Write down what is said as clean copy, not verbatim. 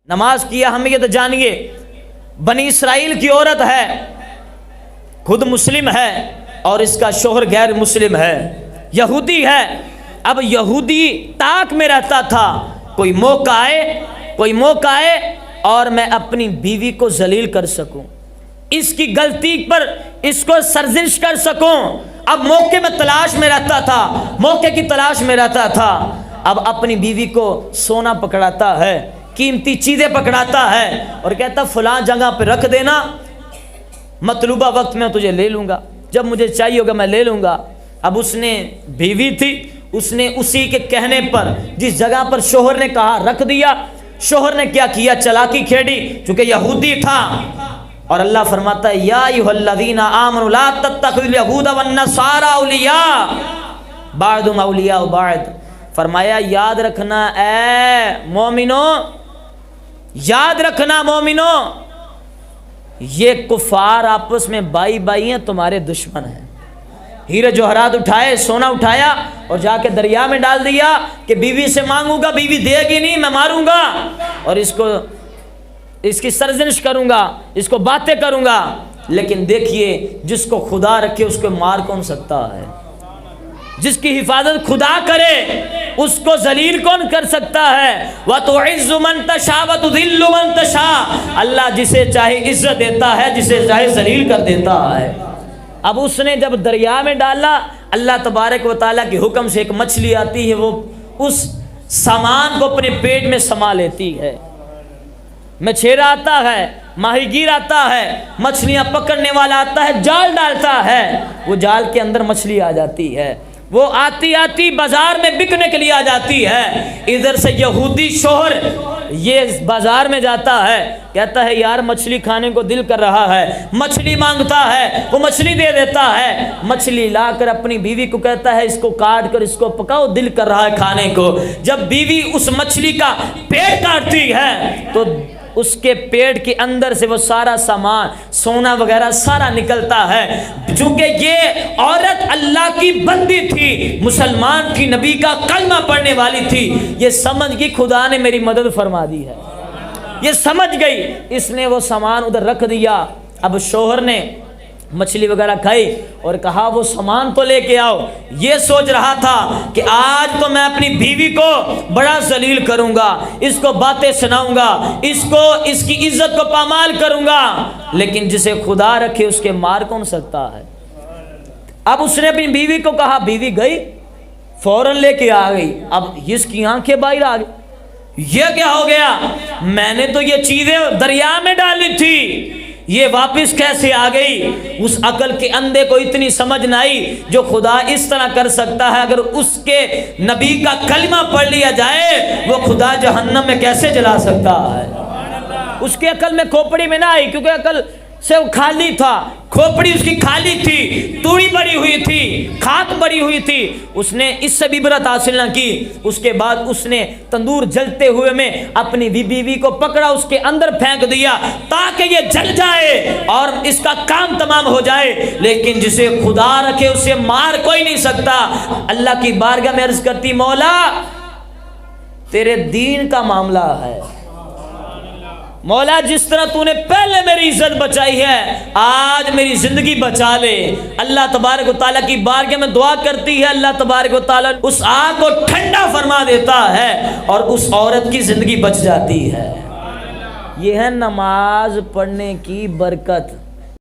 نماز کی اہمیت جانیے۔ بنی اسرائیل کی عورت ہے، خود مسلم ہے اور اس کا شوہر غیر مسلم ہے، یہودی ہے۔ اب یہودی طاق میں رہتا تھا، کوئی موقع آئے اور میں اپنی بیوی کو ذلیل کر سکوں، اس کی غلطی پر اس کو سرزنش کر سکوں۔ اب موقع میں تلاش میں رہتا تھا، موقع کی تلاش میں رہتا تھا۔ اب اپنی بیوی کو سونا پکڑاتا ہے، قیمتی چیزیں پکڑاتا ہے اور کہتا فلاں جگہ پہ رکھ دینا، مطلوبہ وقت میں تجھے لے لوں گا، جب مجھے چاہیے ہوگا میں لے لوں گا۔ اب اس نے بیوی تھی، اس نے اسی کے کہنے پر جس جگہ پر شوہر نے کہا رکھ دیا۔ شوہر نے کیا کیا؟ چلاکی کھیڑی، چونکہ یہودی تھا۔ اور اللہ فرماتا ہے یا ایھا الذین آمنوا لا تتخذوا الیہود والنصارى اولیاء بعضهم اولیاء بعض۔ فرمایا یاد رکھنا اے مومنو، یاد رکھنا مومنو، یہ کفار آپس میں بائی ہیں، تمہارے دشمن ہیں۔ ہیرے جوہرات اٹھائے، سونا اٹھایا اور جا کے دریا میں ڈال دیا کہ بیوی سے مانگوں گا، بیوی دے گی نہیں، میں ماروں گا اور اس کی سرزنش کروں گا، اس کو باتیں کروں گا۔ لیکن دیکھیے جس کو خدا رکھے اس کو مار کون سکتا ہے؟ جس کی حفاظت خدا کرے اس کو ذلیل کون کر سکتا ہے؟ وَتُعِزُّ مَن تَشَاءُ وَتُذِلُّ مَن تَشَاءُ۔ اللہ جسے چاہے عزت دیتا ہے، جسے چاہے ذلیل کر دیتا ہے۔ اب اس نے جب دریا میں ڈالا، اللہ تبارک و تعالیٰ کے حکم سے ایک مچھلی آتی ہے، وہ اس سامان کو اپنے پیٹ میں سما لیتی ہے۔ مچھیرا آتا ہے، ماہی گیر آتا ہے، مچھلیاں پکڑنے والا آتا ہے، جال ڈالتا ہے، وہ جال کے اندر مچھلی آ جاتی ہے، وہ آتی بازار میں بکنے کے لیے آ جاتی ہے۔ ادھر سے یہودی شوہر یہ بازار میں جاتا ہے، کہتا ہے یار مچھلی کھانے کو دل کر رہا ہے، مچھلی مانگتا ہے، وہ مچھلی دے دیتا ہے۔ مچھلی لا کر اپنی بیوی کو کہتا ہے اس کو کاٹ کر اس کو پکاؤ، دل کر رہا ہے کھانے کو۔ جب بیوی اس مچھلی کا پیٹ کاٹتی ہے تو اس کے پیٹ کے اندر سے وہ سارا سامان سونا وغیرہ سارا نکلتا ہے۔ چونکہ یہ عورت اللہ کی بندی تھی، مسلمان تھی، نبی کا کلمہ پڑھنے والی تھی، یہ سمجھ گئی خدا نے میری مدد فرما دی ہے، یہ سمجھ گئی، اس نے وہ سامان ادھر رکھ دیا۔ اب شوہر نے مچھلی وغیرہ کھائی اور کہا وہ سامان تو لے کے آؤ۔ یہ سوچ رہا تھا کہ آج تو میں اپنی بیوی کو بڑا ذلیل کروں گا، اس کو باتیں سناؤں گا، اس کی عزت کو پامال کروں گا، لیکن جسے خدا رکھے اس کے مار کون سکتا ہے؟ اب اس نے اپنی بیوی کو کہا، بیوی گئی فوراً لے کے آ گئی۔ اب اس کی آنکھیں باہر آ گئی، یہ کیا ہو گیا؟ میں نے تو یہ چیزیں دریا میں ڈالی تھی، یہ واپس کیسے آ گئی؟ اس عقل کے اندھے کو اتنی سمجھ نہ آئی جو خدا اس طرح کر سکتا ہے۔ اگر اس کے نبی کا کلمہ پڑھ لیا جائے وہ خدا جہنم میں کیسے جلا سکتا ہے؟ اس کے عقل میں کھوپڑی میں نہ آئی، کیونکہ عقل سے وہ خالی تھا، کھوپڑی اس کی خالی تھی، توڑی بڑی ہوئی تھی، خاک بڑی ہوئی تھی۔ اس نے اس سے بھی عبرت حاصل نہ کی۔ اس کے بعد اس نے تندور جلتے ہوئے میں اپنی بیوی کو پکڑا، اس کے اندر پھینک دیا تاکہ یہ جل جائے اور اس کا کام تمام ہو جائے۔ لیکن جسے خدا رکھے اسے مار کوئی نہیں سکتا۔ اللہ کی بارگاہ میں عرض کرتی مولا تیرے دین کا معاملہ ہے، مولا جس طرح تو نے پہلے میری عزت بچائی ہے آج میری زندگی بچا لے۔ اللہ تبارک و تعالیٰ کی بارگاہ میں دعا کرتی ہے، اللہ تبارک و تعالیٰ اس آگ کو ٹھنڈا فرما دیتا ہے اور اس عورت کی زندگی بچ جاتی ہے۔ یہ ہے نماز پڑھنے کی برکت۔